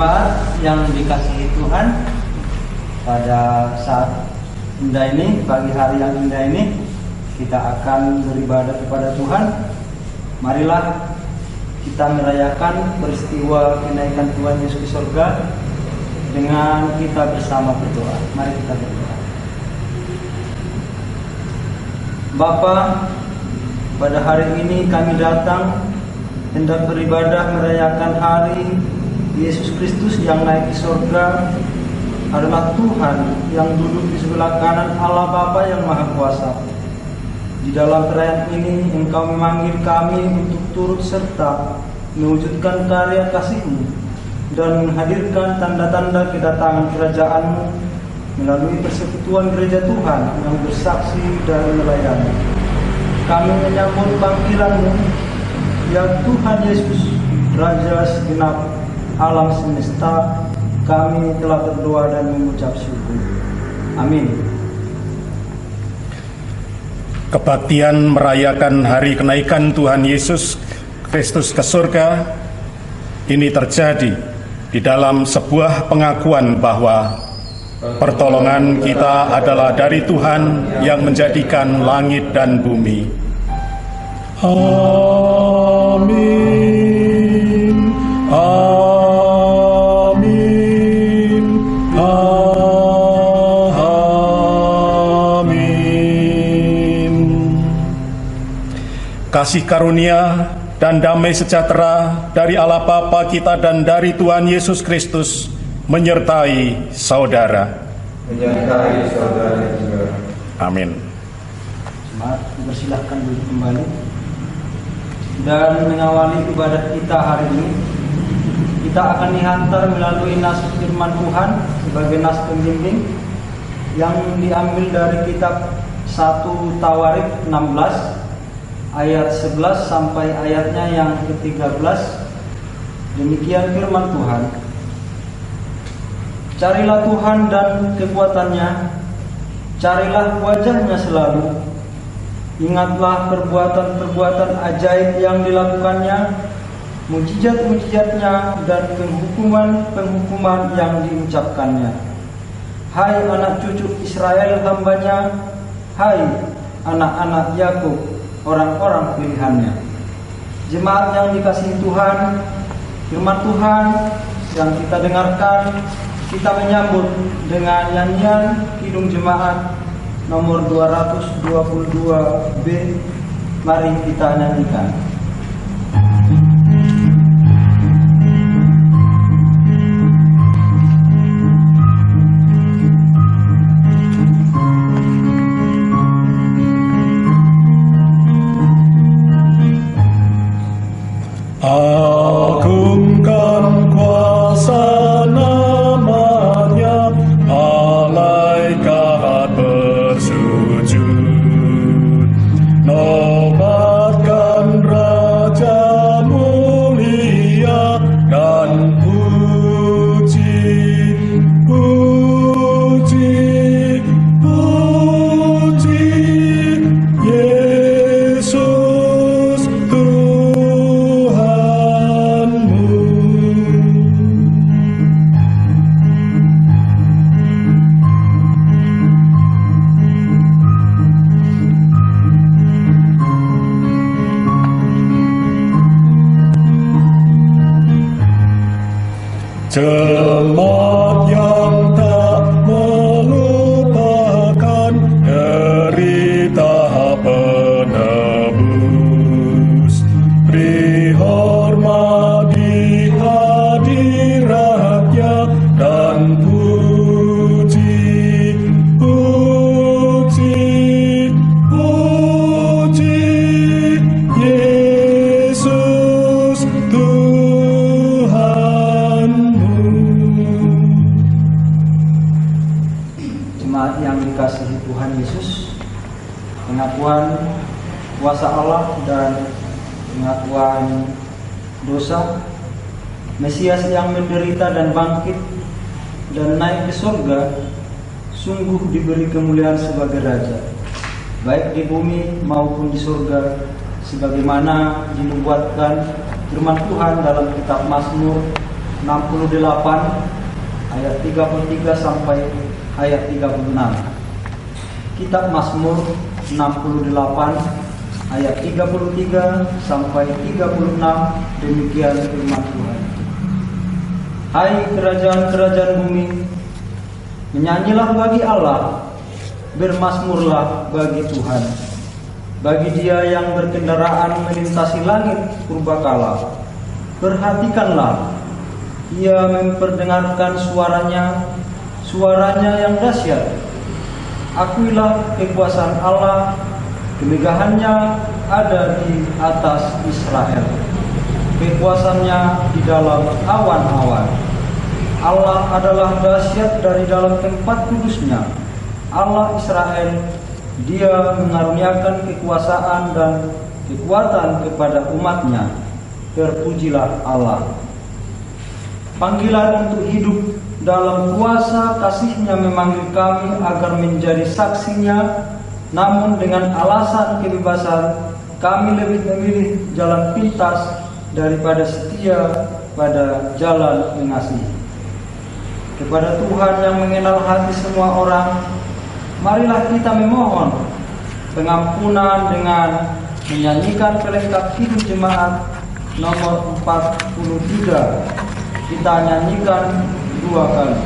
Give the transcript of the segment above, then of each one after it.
Jemaat yang dikasihi Tuhan, pada saat indah ini, pagi hari yang indah ini, kita akan beribadah kepada Tuhan. Marilah kita merayakan peristiwa kenaikan Tuhan Yesus ke surga dengan kita bersama berdoa. Mari kita berdoa. Bapa, pada hari ini kami datang hendak beribadah merayakan hari Yesus Kristus yang naik ke surga adalah Tuhan yang duduk di sebelah kanan Allah Bapa yang Maha Kuasa. Di dalam perayaan ini Engkau memanggil kami untuk turut serta mewujudkan karya kasih-Mu dan menghadirkan tanda-tanda kedatangan kerajaan-Mu melalui persekutuan gereja Tuhan yang bersaksi dan melayani. Kami menyambut panggilan-Mu, ya Tuhan Yesus, Raja segenap alam semesta. Kami telah berdoa dan mengucap syukur. Amin. Kebaktian merayakan hari kenaikan Tuhan Yesus Kristus ke surga ini terjadi di dalam sebuah pengakuan bahwa pertolongan kita adalah dari Tuhan yang menjadikan langit dan bumi. Amin. Amin. Kasih karunia dan damai sejahtera dari Allah Bapa kita dan dari Tuhan Yesus Kristus menyertai saudara. Menyertai saudara juga. Amin. Jemaat, dipersilahkan duduk kembali dan mengawali ibadah kita hari ini. Kita akan dihantar melalui nas firman Tuhan sebagai nas pembimbing yang diambil dari kitab 1 Tawarikh 16 ayat 11 sampai ayatnya yang ke-13. Demikian firman Tuhan. Carilah Tuhan dan kekuatannya, carilah wajahnya selalu. Ingatlah perbuatan-perbuatan ajaib yang dilakukannya, mujizat-mujizatnya dan penghukuman-penghukuman yang diucapkannya. Hai anak cucu Israel hamba-Nya, hai anak-anak Yakub, orang-orang pilihannya. Jemaat yang dikasihi Tuhan, firman Tuhan yang kita dengarkan, kita menyambut dengan nyanyian Kidung Jemaat nomor 222B. Mari kita nyanyikan. Agungkan kuasa namanya, malaikat bersujud. Nobatkan Raja mulia dan puji, puji, puji Yesus Tuhanmu. Jemaat yang tak melupakan derita penebus, beri hormat di hadiratnya dan puji, puji, puji Yesus Tuhanmu. Jemaat yang dikasihi Tuhan Yesus, pengakuan kuasa Allah dan pengakuan dosa Mesias yang menderita dan bangkit dan naik ke surga sungguh diberi kemuliaan sebagai Raja, baik di bumi maupun di surga, sebagaimana dinubuatkan firman Tuhan dalam kitab Mazmur ayat 33 sampai ayat 36. Kitab Mazmur 68 ayat 33 sampai 36, demikian firman Tuhan. Hai kerajaan-kerajaan bumi, menyanyilah bagi Allah, bermazmurlah bagi Tuhan, bagi Dia yang berkendaraan melintasi langit purbakala. Perhatikanlah, Ia memperdengarkan suaranya yang dahsyat. Akuilah kekuasaan Allah, kemegahannya ada di atas Israel, kekuasaannya di dalam awan-awan. Allah adalah dahsyat dari dalam tempat kudusnya. Allah Israel, Dia mengaruniakan kekuasaan dan kekuatan kepada umatnya. Terpujilah Allah. Panggilan untuk hidup dalam kuasa kasih-Nya memanggil kami agar menjadi saksinya. Namun dengan alasan kebebasan, kami lebih memilih jalan pintas daripada setia pada jalan mengasihi. Kepada Tuhan yang mengenal hati semua orang, marilah kita memohon pengampunan dengan menyanyikan pelengkap hidup jemaat nomor 43. Kita nyanyikan 2 kali.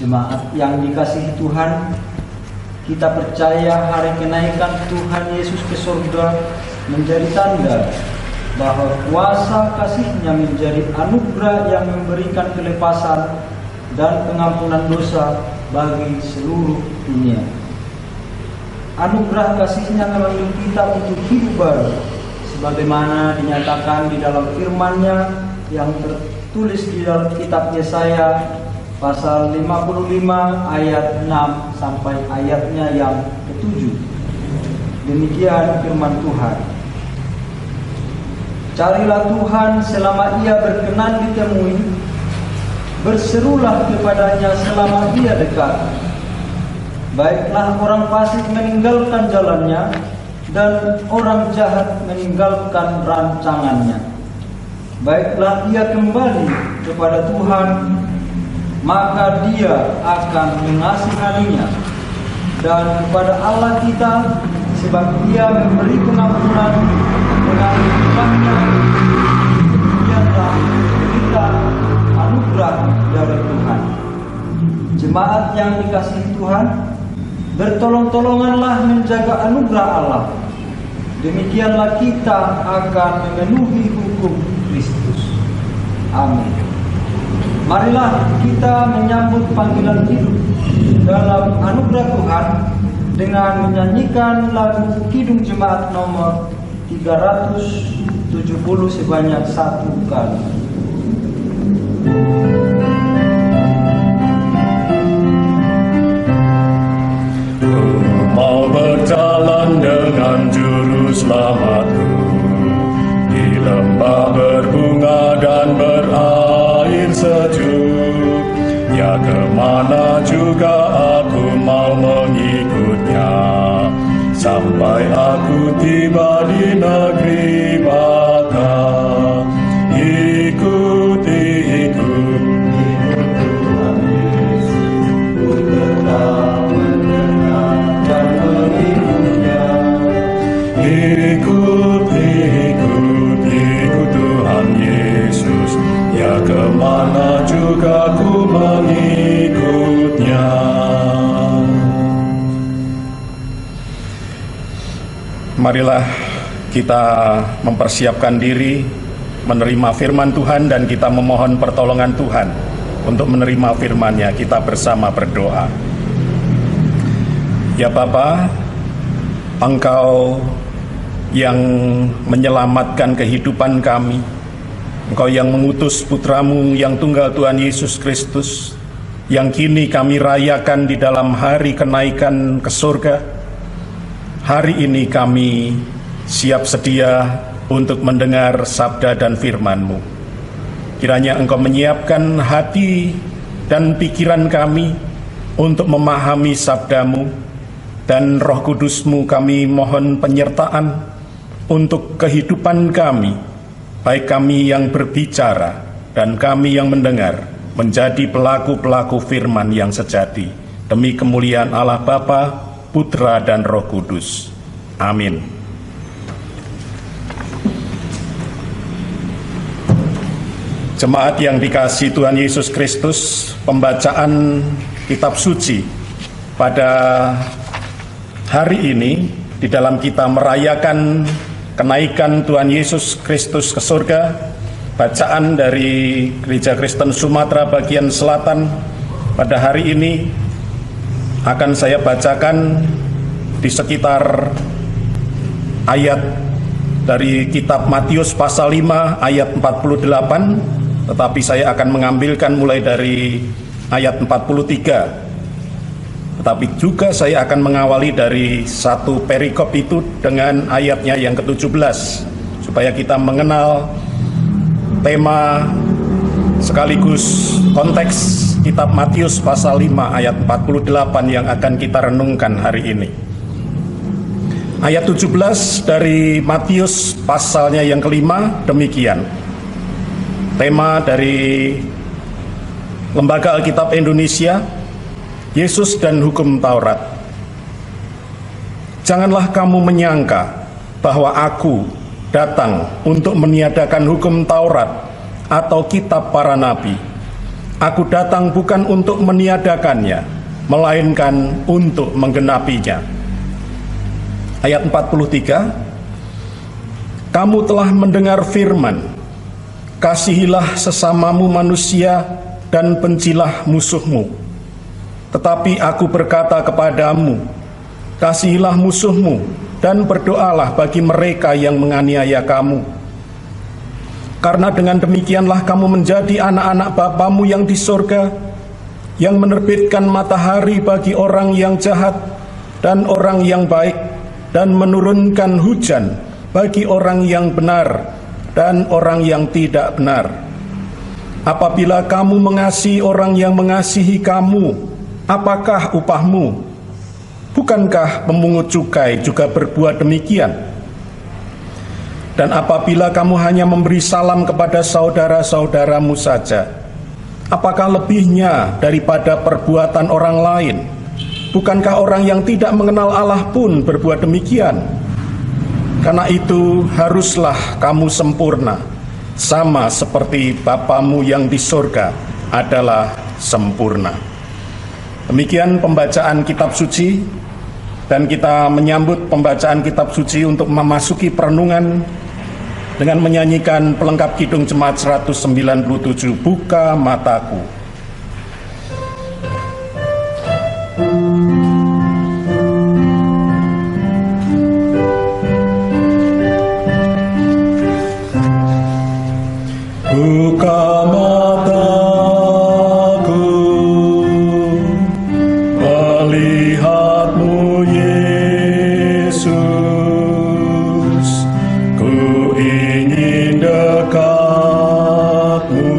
Jemaat yang dikasihi Tuhan, kita percaya hari kenaikan Tuhan Yesus ke surga menjadi tanda bahwa kuasa kasih-Nya menjadi anugerah yang memberikan kelepasan dan pengampunan dosa bagi seluruh dunia. Anugerah kasih-Nya memanggil kita untuk hidup baru, sebagaimana dinyatakan di dalam firman-Nya yang tertulis di dalam kitab Yesaya pasal 55 ayat 6 sampai ayatnya yang ke-7. Demikian firman Tuhan. Carilah Tuhan selama Ia berkenan ditemui, berserulah kepadanya selama Ia dekat. Baiklah orang fasik meninggalkan jalannya, dan orang jahat meninggalkan rancangannya. Baiklah ia kembali kepada Tuhan, maka Dia akan mengasihaninya, dan kepada Allah kita, sebab Dia memberi pengampunan dengan hikmatnya. Demikianlah berita anugerah dari Tuhan. Jemaat yang dikasihi Tuhan, bertolong-tolonganlah menjaga anugerah Allah. Demikianlah kita akan memenuhi hukum Kristus. Amin. Marilah kita menyambut panggilan hidup dalam anugerah Tuhan dengan menyanyikan lagu Kidung Jemaat nomor 370 sebanyak 1 kali. Mau berjalan dengan juru selamatku di lembah berbunga dan berair sejuk. Ya kemana juga aku mau mengikutnya, sampai Aku tiba di negeri Baka, ikuti Tuhan Yesus, ku tetap mendengar dan mengikutnya. Ikuti Tuhan Yesus, ya kemana juga ku mengikutnya. Marilah kita mempersiapkan diri menerima firman Tuhan dan kita memohon pertolongan Tuhan untuk menerima firman-Nya. Kita bersama berdoa. Ya Bapa, Engkau yang menyelamatkan kehidupan kami, Engkau yang mengutus putra-Mu yang tunggal Tuhan Yesus Kristus, yang kini kami rayakan di dalam hari kenaikan ke surga. Hari ini kami siap sedia untuk mendengar sabda dan firman-Mu. Kiranya Engkau menyiapkan hati dan pikiran kami untuk memahami sabda-Mu, dan Roh Kudus-Mu kami mohon penyertaan untuk kehidupan kami, baik kami yang berbicara dan kami yang mendengar, menjadi pelaku-pelaku firman yang sejati, demi kemuliaan Allah Bapa, Putra dan Roh Kudus. Amin. Jemaat yang dikasihi Tuhan Yesus Kristus, pembacaan kitab suci pada hari ini di dalam kita merayakan kenaikan Tuhan Yesus Kristus ke surga. Bacaan dari Gereja Kristen Sumatera bagian Selatan pada hari ini akan saya bacakan di sekitar ayat dari kitab Matius pasal 5 ayat 48, tetapi saya akan mengambilkan mulai dari ayat 43. Tetapi juga saya akan mengawali dari satu perikop itu dengan ayatnya yang ke-17, supaya kita mengenal tema sekaligus konteks kitab Matius pasal 5 ayat 48 yang akan kita renungkan hari ini. Ayat 17 dari Matius pasalnya yang kelima demikian. Tema dari Lembaga Alkitab Indonesia, Yesus dan Hukum Taurat. Janganlah kamu menyangka bahwa aku datang untuk meniadakan hukum Taurat atau kitab para nabi. Aku datang bukan untuk meniadakannya, melainkan untuk menggenapinya. Ayat 43, kamu telah mendengar firman, kasihilah sesamamu manusia dan bencilah musuhmu. Tetapi aku berkata kepadamu, kasihilah musuhmu dan berdoalah bagi mereka yang menganiaya kamu. Karena dengan demikianlah kamu menjadi anak-anak Bapamu yang di sorga, yang menerbitkan matahari bagi orang yang jahat dan orang yang baik, dan menurunkan hujan bagi orang yang benar dan orang yang tidak benar. Apabila kamu mengasihi orang yang mengasihi kamu, apakah upahmu? Bukankah pemungut cukai juga berbuat demikian? Dan apabila kamu hanya memberi salam kepada saudara-saudaramu saja, apakah lebihnya daripada perbuatan orang lain? Bukankah orang yang tidak mengenal Allah pun berbuat demikian? Karena itu haruslah kamu sempurna, sama seperti Bapamu yang di surga adalah sempurna. Demikian pembacaan kitab suci, dan kita menyambut pembacaan kitab suci untuk memasuki perenungan dengan menyanyikan pelengkap Kidung Jemaat 197, Buka Mataku. Buka mataku, melihatmu Yesus, ku ingin dekatmu,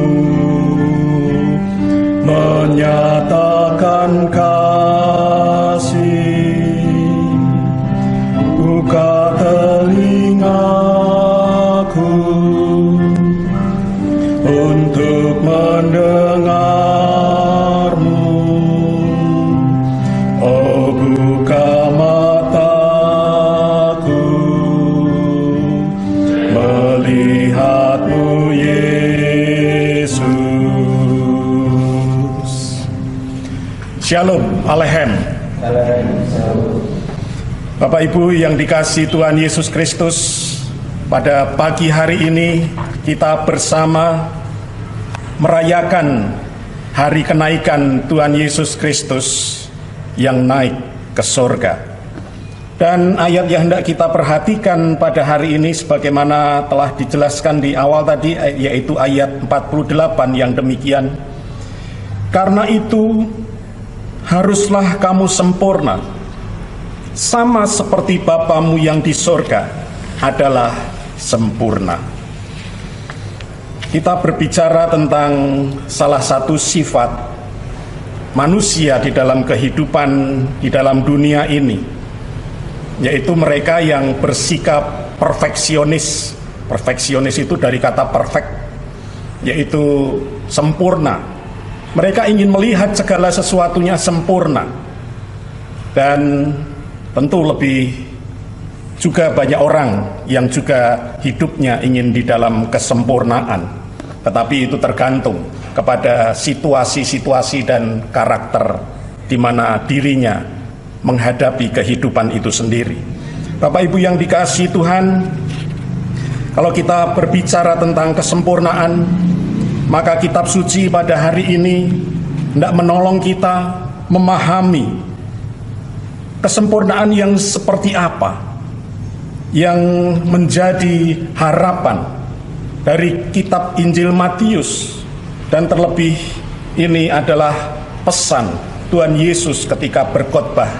telingaku untuk mendengarmu. Oh, buka mataku melihatmu, Yesus. Shalom Aleichem. Bapak Ibu yang dikasihi Tuhan Yesus Kristus, pada pagi hari ini kita bersama merayakan hari kenaikan Tuhan Yesus Kristus yang naik ke surga. Dan ayat yang hendak kita perhatikan pada hari ini sebagaimana telah dijelaskan di awal tadi, yaitu ayat 48 yang demikian. Karena itu haruslah kamu sempurna, sama seperti Bapamu yang di surga adalah sempurna. Kita berbicara tentang salah satu sifat manusia di dalam kehidupan di dalam dunia ini, yaitu mereka yang bersikap perfeksionis. Perfeksionis itu dari kata perfect, yaitu sempurna. Mereka ingin melihat segala sesuatunya sempurna. Dan tentu lebih juga banyak orang yang juga hidupnya ingin di dalam kesempurnaan. Tetapi itu tergantung kepada situasi-situasi dan karakter di mana dirinya menghadapi kehidupan itu sendiri. Bapak Ibu yang dikasihi Tuhan, kalau kita berbicara tentang kesempurnaan, maka kitab suci pada hari ini hendak menolong kita memahami kesempurnaan yang seperti apa yang menjadi harapan dari kitab Injil Matius. Dan terlebih ini adalah pesan Tuhan Yesus ketika berkhotbah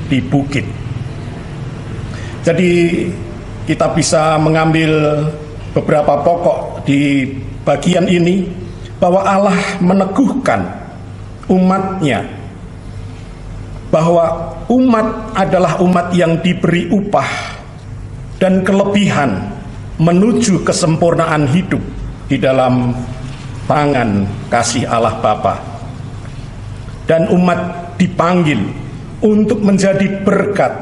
di bukit. Jadi kita bisa mengambil beberapa pokok di bagian ini, bahwa Allah meneguhkan umatnya, bahwa umat adalah umat yang diberi upah dan kelebihan menuju kesempurnaan hidup di dalam tangan kasih Allah Bapa. Dan umat dipanggil untuk menjadi berkat.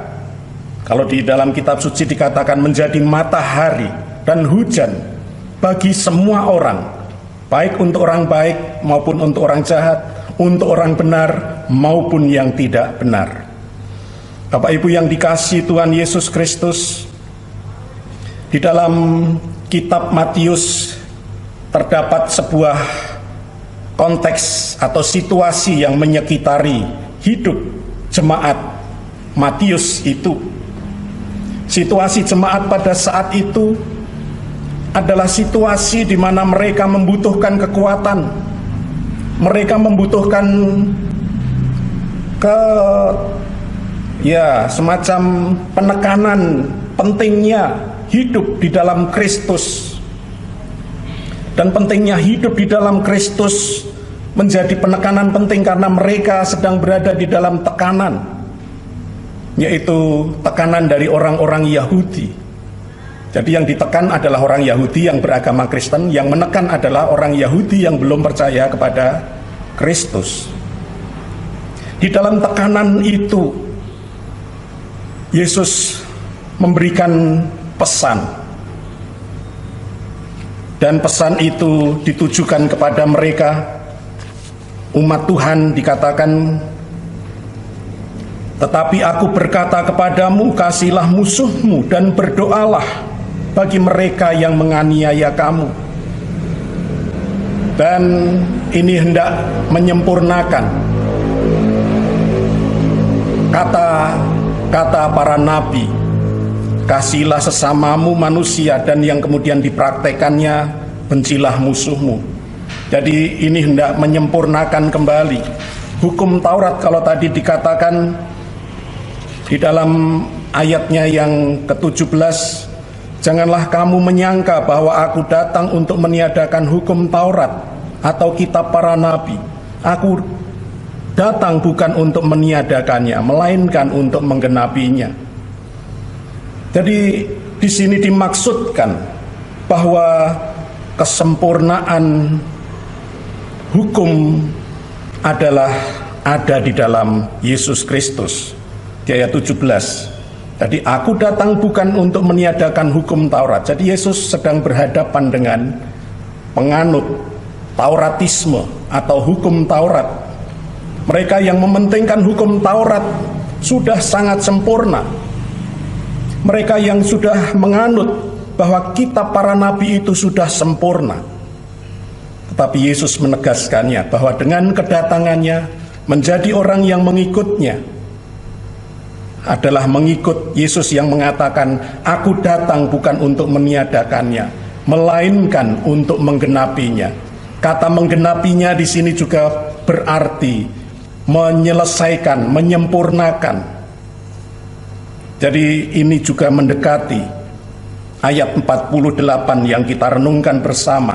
Kalau di dalam kitab suci dikatakan menjadi matahari dan hujan bagi semua orang, baik untuk orang baik maupun untuk orang jahat, untuk orang benar maupun yang tidak benar. Bapak Ibu yang dikasihi Tuhan Yesus Kristus, di dalam kitab Matius terdapat sebuah konteks atau situasi yang menyekitari hidup jemaat Matius itu. Situasi jemaat pada saat itu adalah situasi di mana mereka membutuhkan kekuatan, mereka membutuhkan semacam penekanan pentingnya hidup di dalam Kristus. Dan pentingnya hidup di dalam Kristus menjadi penekanan penting karena mereka sedang berada di dalam tekanan, yaitu tekanan dari orang-orang Yahudi. Jadi yang ditekan adalah orang Yahudi yang beragama Kristen, yang menekan adalah orang Yahudi yang belum percaya kepada Kristus. Di dalam tekanan itu, Yesus memberikan pesan. Dan pesan itu ditujukan kepada mereka, umat Tuhan. Dikatakan, tetapi aku berkata kepadamu, kasihilah musuhmu dan berdoalah bagi mereka yang menganiaya kamu. Dan ini hendak menyempurnakan kata para nabi, kasihilah sesamamu manusia, dan yang kemudian dipraktekannya, bencilah musuhmu. Jadi ini hendak menyempurnakan kembali hukum Taurat. Kalau tadi dikatakan di dalam ayatnya yang ke-17, janganlah kamu menyangka bahwa aku datang untuk meniadakan hukum Taurat atau kitab para nabi. Aku datang bukan untuk meniadakannya, melainkan untuk menggenapinya. Jadi di sini dimaksudkan bahwa kesempurnaan hukum adalah ada di dalam Yesus Kristus. Di ayat 17. Jadi aku datang bukan untuk meniadakan hukum Taurat. Jadi Yesus sedang berhadapan dengan penganut Tauratisme atau hukum Taurat. Mereka yang mementingkan hukum Taurat sudah sangat sempurna. Mereka yang sudah menganut bahwa kitab para nabi itu sudah sempurna. Tetapi Yesus menegaskannya bahwa dengan kedatangannya menjadi orang yang mengikutnya adalah mengikut Yesus yang mengatakan, aku datang bukan untuk meniadakannya, melainkan untuk menggenapinya. Kata menggenapinya di sini juga berarti menyelesaikan, menyempurnakan. Jadi ini juga mendekati ayat 48 yang kita renungkan bersama.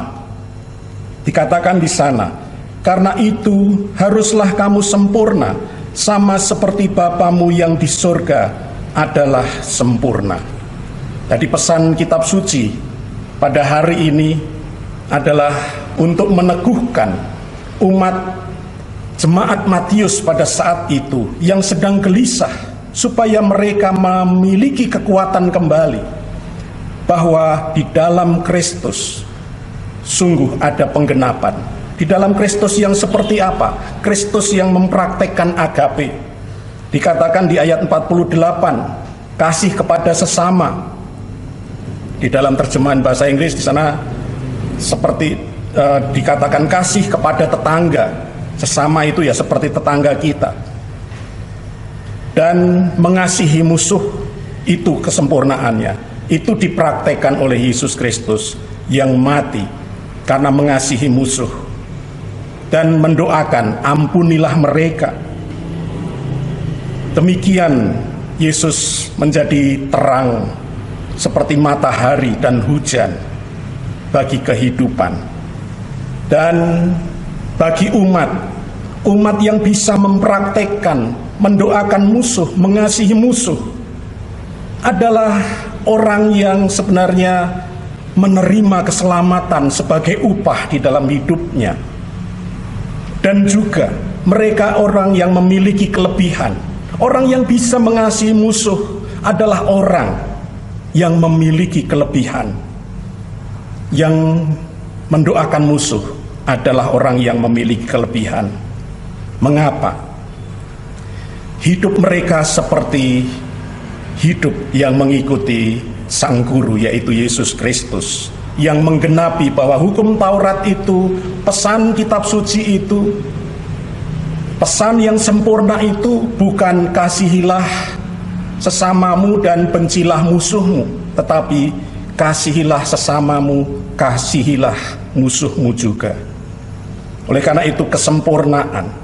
Dikatakan di sana, karena itu haruslah kamu sempurna, sama seperti Bapamu yang di surga adalah sempurna. Jadi pesan kitab suci pada hari ini adalah untuk meneguhkan umat jemaat Matius pada saat itu yang sedang gelisah, supaya mereka memiliki kekuatan kembali bahwa di dalam Kristus sungguh ada penggenapan. Di dalam Kristus yang seperti apa? Kristus yang mempraktekkan agape. Dikatakan di ayat 48, kasih kepada sesama. Di dalam terjemahan bahasa Inggris di sana seperti dikatakan kasih kepada tetangga. Sesama itu ya seperti tetangga kita. Dan mengasihi musuh, itu kesempurnaannya. Itu dipraktekkan oleh Yesus Kristus yang mati karena mengasihi musuh dan mendoakan, ampunilah mereka. Demikian Yesus menjadi terang seperti matahari dan hujan bagi kehidupan. Dan bagi umat yang bisa mempraktekkan, mendoakan musuh, mengasihi musuh, adalah orang yang sebenarnya menerima keselamatan sebagai upah di dalam hidupnya. Dan juga mereka orang yang memiliki kelebihan. Orang yang bisa mengasihi musuh adalah orang yang memiliki kelebihan. Yang mendoakan musuh adalah orang yang memiliki kelebihan. Mengapa? Hidup mereka seperti hidup yang mengikuti Sang Guru, yaitu Yesus Kristus, yang menggenapi bahwa hukum Taurat itu, pesan kitab suci itu, pesan yang sempurna itu bukan kasihilah sesamamu dan bencilah musuhmu, tetapi kasihilah sesamamu, kasihilah musuhmu juga. Oleh karena itu kesempurnaan.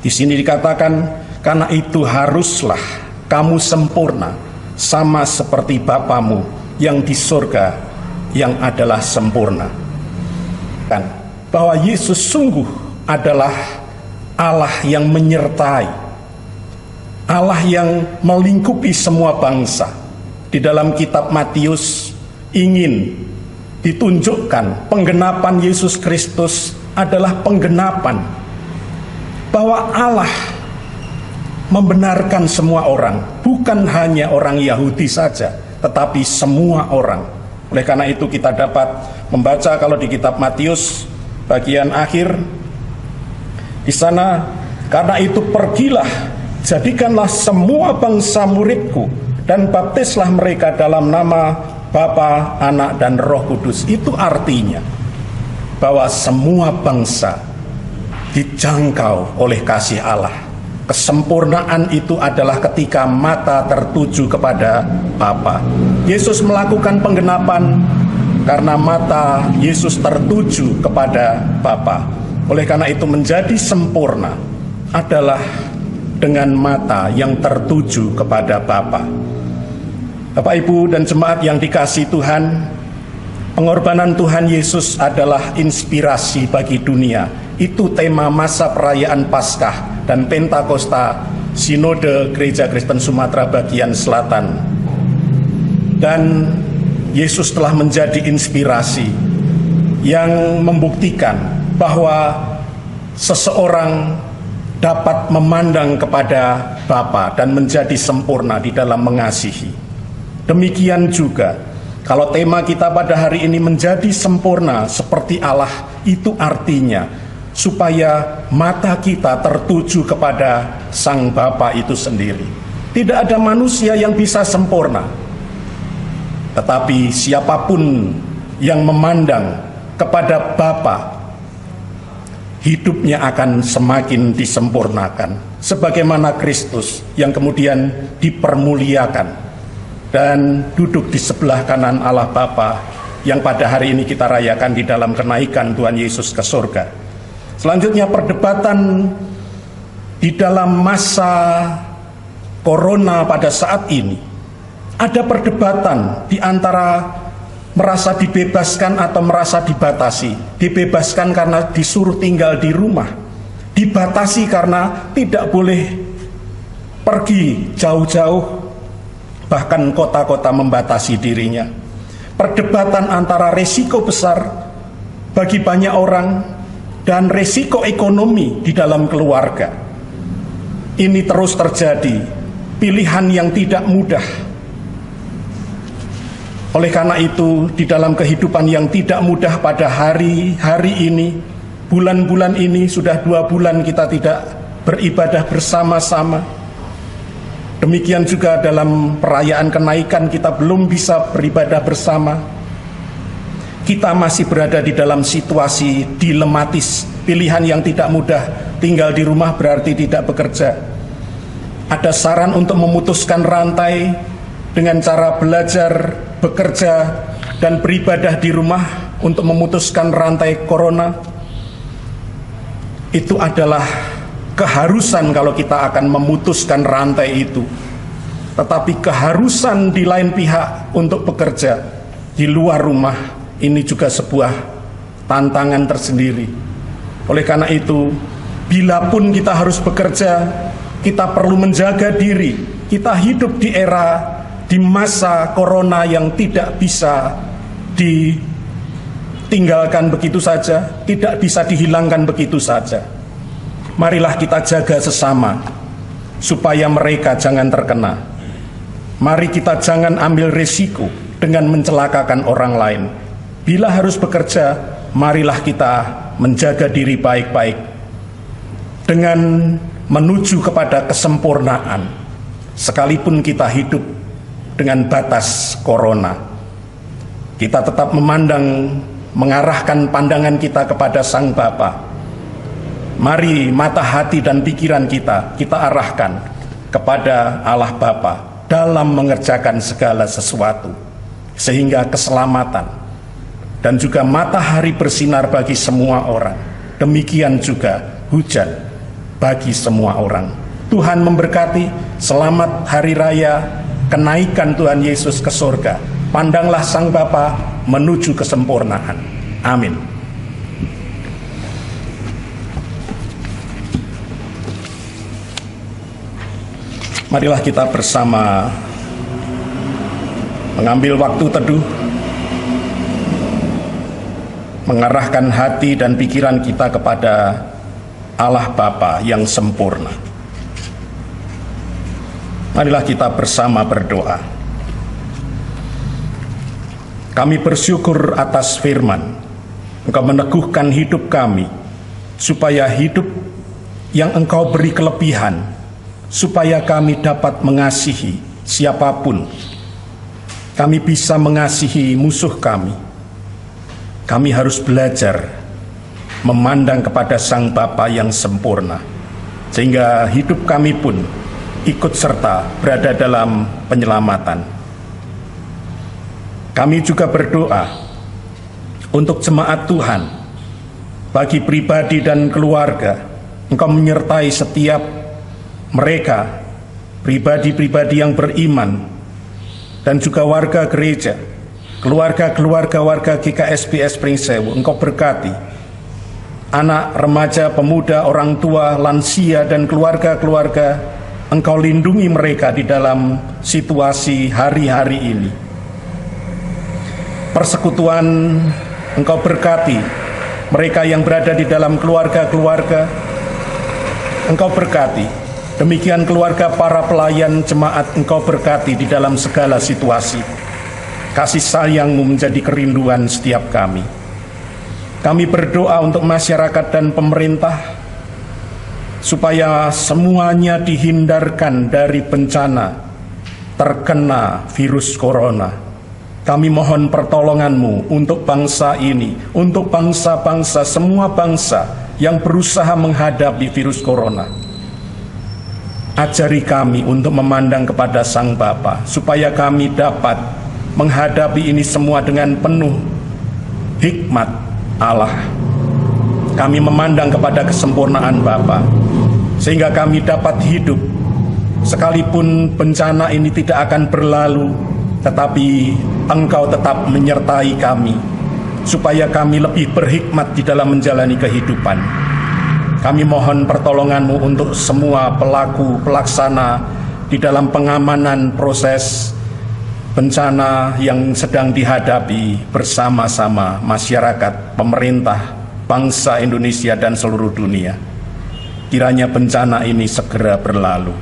Di sini dikatakan, karena itu haruslah kamu sempurna, sama seperti Bapamu yang di surga yang adalah sempurna. Kan bahwa Yesus sungguh adalah Allah yang menyertai, Allah yang melingkupi semua bangsa. Di dalam kitab Matius ingin ditunjukkan penggenapan Yesus Kristus adalah penggenapan bahwa Allah membenarkan semua orang, bukan hanya orang Yahudi saja, tetapi semua orang. Oleh karena itu kita dapat membaca kalau di kitab Matius bagian akhir di sana, karena itu pergilah, jadikanlah semua bangsa muridku dan baptislah mereka dalam nama Bapa, Anak dan Roh Kudus. Itu artinya bahwa semua bangsa dijangkau oleh kasih Allah. Kesempurnaan itu adalah ketika mata tertuju kepada Bapa. Yesus melakukan penggenapan karena mata Yesus tertuju kepada Bapa. Oleh karena itu menjadi sempurna adalah dengan mata yang tertuju kepada Bapa. Bapak, Ibu, dan jemaat yang dikasihi Tuhan, pengorbanan Tuhan Yesus adalah inspirasi bagi dunia. Itu tema masa perayaan Paskah dan Pentakosta Sinode Gereja Kristen Sumatera bagian Selatan. Dan Yesus telah menjadi inspirasi yang membuktikan bahwa seseorang dapat memandang kepada Bapa dan menjadi sempurna di dalam mengasihi. Demikian juga, kalau tema kita pada hari ini menjadi sempurna seperti Allah, itu artinya supaya mata kita tertuju kepada Sang Bapa itu sendiri. Tidak ada manusia yang bisa sempurna, tetapi siapapun yang memandang kepada Bapa, hidupnya akan semakin disempurnakan, sebagaimana Kristus yang kemudian dipermuliakan dan duduk di sebelah kanan Allah Bapa, yang pada hari ini kita rayakan di dalam kenaikan Tuhan Yesus ke surga. Selanjutnya, perdebatan di dalam masa corona pada saat ini. Ada perdebatan di antara merasa dibebaskan atau merasa dibatasi. Dibebaskan karena disuruh tinggal di rumah, dibatasi karena tidak boleh pergi jauh-jauh, bahkan kota-kota membatasi dirinya. Perdebatan antara resiko besar bagi banyak orang dan resiko ekonomi di dalam keluarga. Ini terus terjadi, pilihan yang tidak mudah. Oleh karena itu, di dalam kehidupan yang tidak mudah pada hari-hari ini, bulan-bulan ini, sudah 2 bulan kita tidak beribadah bersama-sama. Demikian juga dalam perayaan kenaikan kita belum bisa beribadah bersama. Kita masih berada di dalam situasi dilematis, pilihan yang tidak mudah. Tinggal di rumah berarti tidak bekerja. Ada saran untuk memutuskan rantai dengan cara belajar, bekerja, dan beribadah di rumah untuk memutuskan rantai corona. Itu adalah keharusan kalau kita akan memutuskan rantai itu. Tetapi keharusan di lain pihak untuk bekerja di luar rumah, ini juga sebuah tantangan tersendiri. Oleh karena itu, bila pun kita harus bekerja, kita perlu menjaga diri. Kita hidup di era, di masa corona yang tidak bisa ditinggalkan begitu saja, tidak bisa dihilangkan begitu saja. Marilah kita jaga sesama, supaya mereka jangan terkena. Mari kita jangan ambil risiko dengan mencelakakan orang lain. Bila harus bekerja, marilah kita menjaga diri baik-baik dengan menuju kepada kesempurnaan, sekalipun kita hidup dengan batas corona. Kita tetap mengarahkan pandangan kita kepada Sang Bapa. Mari mata hati dan pikiran kita arahkan kepada Allah Bapa dalam mengerjakan segala sesuatu, sehingga keselamatan dan juga matahari bersinar bagi semua orang. Demikian juga hujan bagi semua orang. Tuhan memberkati. Selamat Hari Raya kenaikan Tuhan Yesus ke surga. Pandanglah Sang Bapa menuju kesempurnaan. Amin. Marilah kita bersama mengambil waktu teduh, mengarahkan hati dan pikiran kita kepada Allah Bapa yang sempurna. Marilah kita bersama berdoa. Kami bersyukur atas firman. Engkau meneguhkan hidup kami, supaya hidup yang Engkau beri kelebihan, supaya kami dapat mengasihi siapapun. Kami bisa mengasihi musuh kami. Kami harus belajar memandang kepada Sang Bapa yang sempurna, sehingga hidup kami pun ikut serta berada dalam penyelamatan. Kami juga berdoa untuk jemaat Tuhan, bagi pribadi dan keluarga. Engkau menyertai setiap mereka, pribadi-pribadi yang beriman, dan juga warga gereja, keluarga-keluarga GKSBS Pringsewu. Engkau berkati anak, remaja, pemuda, orang tua, lansia, dan keluarga-keluarga. Engkau lindungi mereka di dalam situasi hari-hari ini. persekutuan Engkau berkati mereka yang berada di dalam keluarga-keluarga. Engkau berkati, demikian keluarga para pelayan jemaat Engkau berkati di dalam segala situasi. Kasih sayang-Mu menjadi kerinduan setiap kami. Kami berdoa untuk masyarakat dan pemerintah, supaya semuanya dihindarkan dari bencana terkena virus corona. Kami mohon pertolongan-Mu untuk bangsa ini, untuk bangsa-bangsa, semua bangsa yang berusaha menghadapi virus corona. Ajari kami untuk memandang kepada Sang Bapa, supaya kami dapat menghadapi ini semua dengan penuh hikmat Allah. Kami memandang kepada kesempurnaan Bapa, sehingga kami dapat hidup sekalipun bencana ini tidak akan berlalu, tetapi Engkau tetap menyertai kami, supaya kami lebih berhikmat di dalam menjalani kehidupan. Kami mohon pertolongan-Mu untuk semua pelaku, pelaksana di dalam pengamanan proses bencana yang sedang dihadapi bersama-sama masyarakat, pemerintah, bangsa Indonesia dan seluruh dunia. Kiranya bencana ini segera berlalu.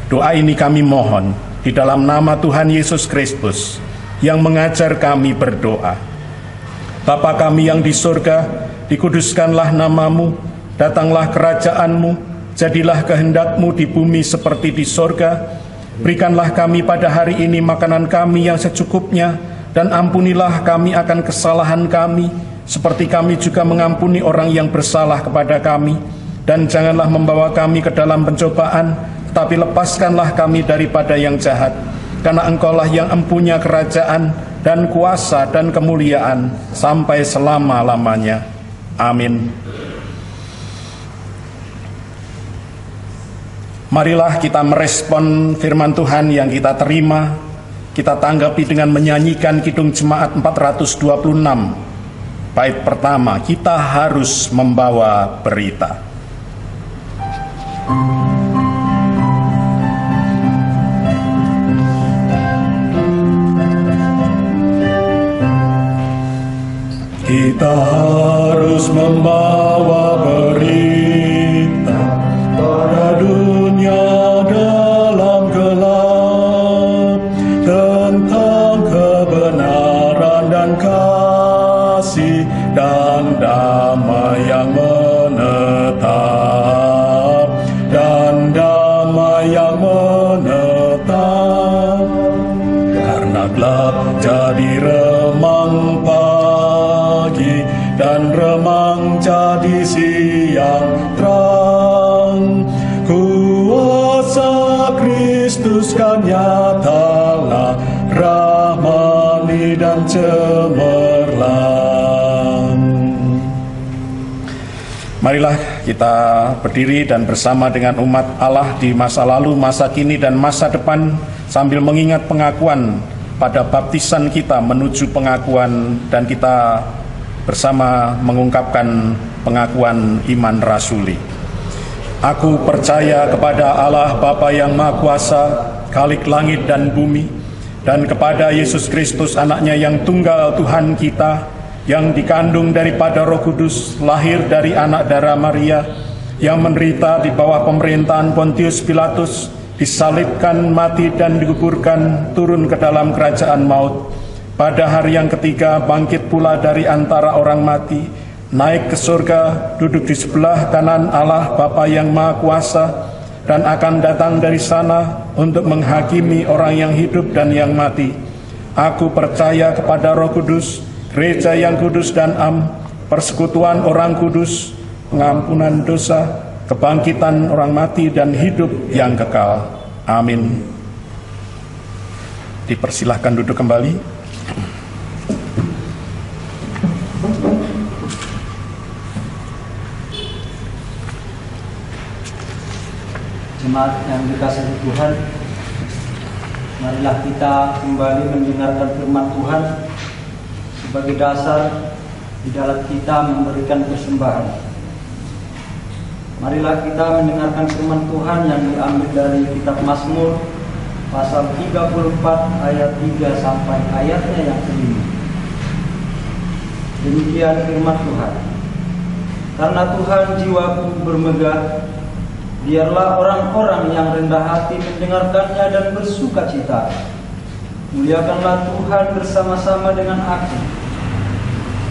Doa ini kami mohon di dalam nama Tuhan Yesus Kristus yang mengajar kami berdoa. Bapa kami yang di surga, dikuduskanlah nama-Mu, datanglah kerajaan-Mu, jadilah kehendak-Mu di bumi seperti di surga. Berikanlah kami pada hari ini makanan kami yang secukupnya, dan ampunilah kami akan kesalahan kami, seperti kami juga mengampuni orang yang bersalah kepada kami. Dan janganlah membawa kami ke dalam pencobaan, tapi lepaskanlah kami daripada yang jahat, karena Engkaulah yang empunya kerajaan dan kuasa dan kemuliaan sampai selama-lamanya. Amin. Marilah kita merespon firman Tuhan yang kita terima. Kita tanggapi dengan menyanyikan Kidung Jemaat 426. Bait pertama, kita harus membawa berita. Kita harus membawa berita pada dunia dalam gelap, tentang kebenaran dan kasih dan damai yang menetap, dan damai yang menetap. Karena gelap jadi remang pagi, dan remang jadi siang terang. Kuasa Kristus kan nyatalah, rahmani dan cemerlang. Marilah kita berdiri dan bersama dengan umat Allah di masa lalu, masa kini, dan masa depan, sambil mengingat pengakuan pada baptisan kita menuju pengakuan, dan kita bersama mengungkapkan pengakuan iman rasuli. Aku percaya kepada Allah Bapa yang Maha Kuasa, Khalik langit dan bumi, dan kepada Yesus Kristus anaknya yang tunggal Tuhan kita, yang dikandung daripada Roh Kudus, lahir dari anak darah Maria, yang menderita di bawah pemerintahan Pontius Pilatus, disalibkan, mati dan dikuburkan, turun ke dalam kerajaan maut. Pada hari yang ketiga bangkit pula dari antara orang mati, naik ke surga, duduk di sebelah kanan Allah Bapa yang Maha Kuasa, dan akan datang dari sana untuk menghakimi orang yang hidup dan yang mati. Aku percaya kepada Roh Kudus, gereja yang kudus dan persekutuan orang kudus, pengampunan dosa, kebangkitan orang mati dan hidup yang kekal. Amin. Dipersilahkan duduk kembali. Jemaat yang dikasihi Tuhan, marilah kita kembali mendengarkan firman Tuhan sebagai dasar di dalam kita memberikan persembahan. Marilah kita mendengarkan firman Tuhan yang diambil dari kitab Mazmur pasal 34 ayat 3 sampai ayatnya yang kelima. Demikian firman Tuhan. Karena Tuhan jiwaku bermegah, biarlah orang-orang yang rendah hati mendengarkannya dan bersuka cita. Muliakanlah Tuhan bersama-sama dengan aku.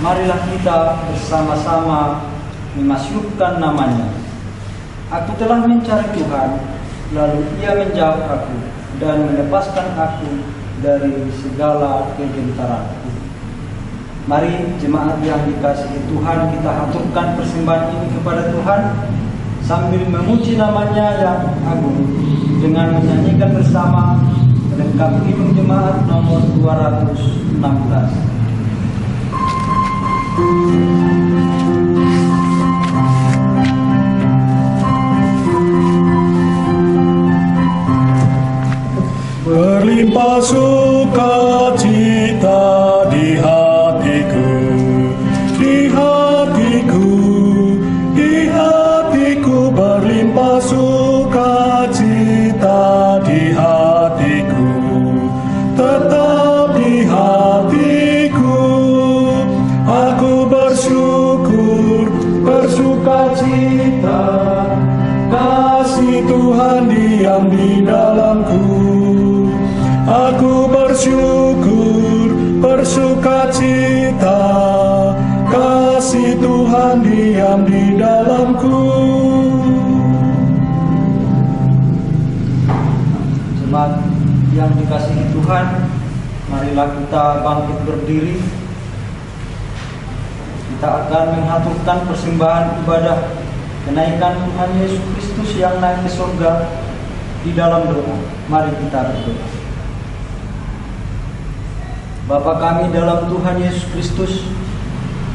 Marilah kita bersama-sama memasyurkan namanya. Aku telah mencari Tuhan, lalu Ia menjawab aku dan melepaskan aku dari segala kegentaranku. Mari jemaat yang dikasihi Tuhan, kita haturkan persembahan ini kepada Tuhan sambil memuji namanya yang agung dengan menyanyikan bersama lengkap himne jemaat nomor 216. Berlimpah sukacita di hatiku, di hatiku, di hatiku, berlimpah sukacita di hatiku, tetap di hatiku, aku bersyukur, bersukacita, kasih Tuhan diam di dalamku. Aku bersyukur, bersukacita, kasih Tuhan diam di dalamku. Jemaat yang dikasihi Tuhan, marilah kita bangkit berdiri. Kita akan menghaturkan persembahan ibadah kenaikan Tuhan Yesus Kristus yang naik ke surga di dalam doa. Mari kita berdoa. Bapa kami dalam Tuhan Yesus Kristus,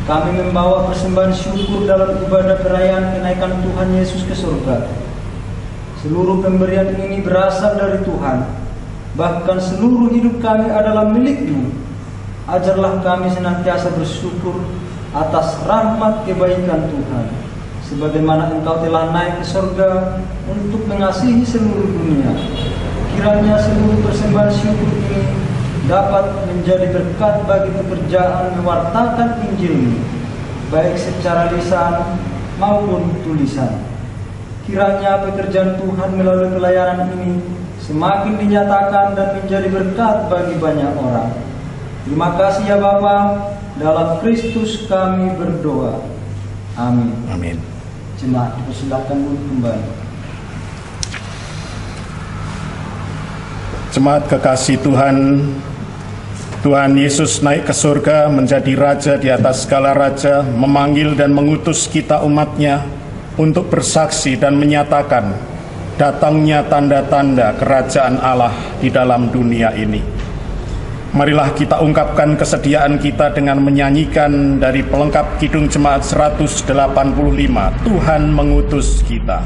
kami membawa persembahan syukur dalam ibadah perayaan kenaikan Tuhan Yesus ke surga. Seluruh pemberian ini berasal dari Tuhan, bahkan seluruh hidup kami adalah milik-Mu. Ajarlah kami senantiasa bersyukur atas rahmat kebaikan Tuhan, sebagaimana Engkau telah naik ke surga untuk mengasihi seluruh dunia. Kiranya seluruh persembahan syukur ini dapat menjadi berkat bagi pekerjaan mewartakan Injil-Mu, baik secara lisan maupun tulisan. Kiranya pekerjaan Tuhan melalui pelayanan ini semakin dinyatakan dan menjadi berkat bagi banyak orang. Terima kasih ya Bapa, dalam Kristus kami berdoa. Amin. Amin. Jemaat dipersilakan kembali. Jemaat kekasih Tuhan, Tuhan Yesus naik ke surga menjadi Raja di atas segala raja, memanggil dan mengutus kita umat-Nya untuk bersaksi dan menyatakan datangnya tanda-tanda kerajaan Allah di dalam dunia ini. Marilah kita ungkapkan kesediaan kita dengan menyanyikan dari pelengkap Kidung Jemaat 185, Tuhan mengutus kita.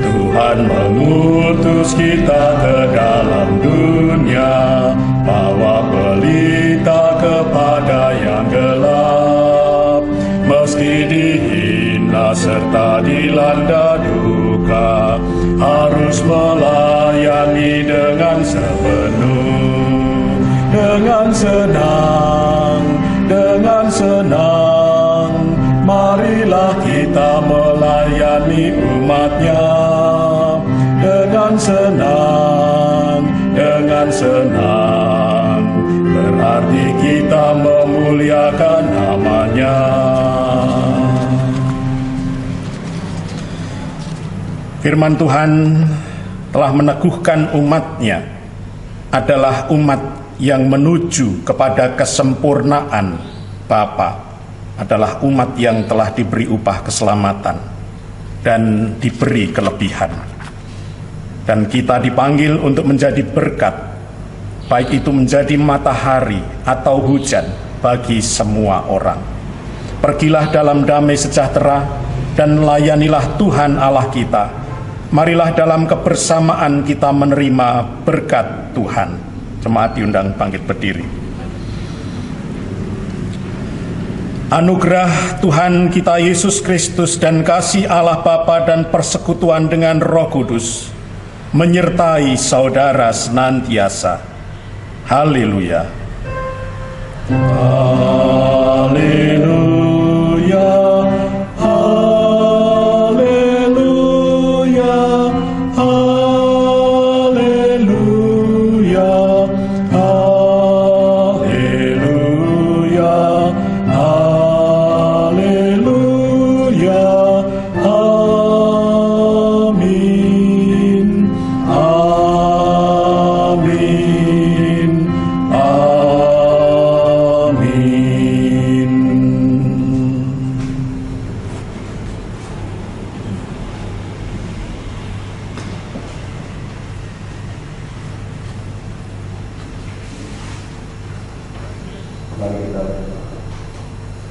Tuhan mengutus kita ke dalam dunia, bawa pelita kepada yang gelap. Meski dihina serta dilanda duka, harus melayani dengan sepenuh, dengan senang, dengan senang. Marilah kita melayani umat-Nya dengan senang, dengan senang. Berarti kita memuliakan nama-Nya. Firman Tuhan telah meneguhkan umat-Nya adalah umat yang menuju kepada kesempurnaan Bapa, adalah umat yang telah diberi upah keselamatan dan diberi kelebihan. Dan kita dipanggil untuk menjadi berkat, baik itu menjadi matahari atau hujan bagi semua orang. Pergilah dalam damai sejahtera dan layanilah Tuhan Allah kita. Marilah dalam kebersamaan kita menerima berkat Tuhan. Jemaat diundang bangkit berdiri. Anugerah Tuhan kita Yesus Kristus dan kasih Allah Bapa dan persekutuan dengan Roh Kudus menyertai saudara senantiasa. Haleluya. Amin.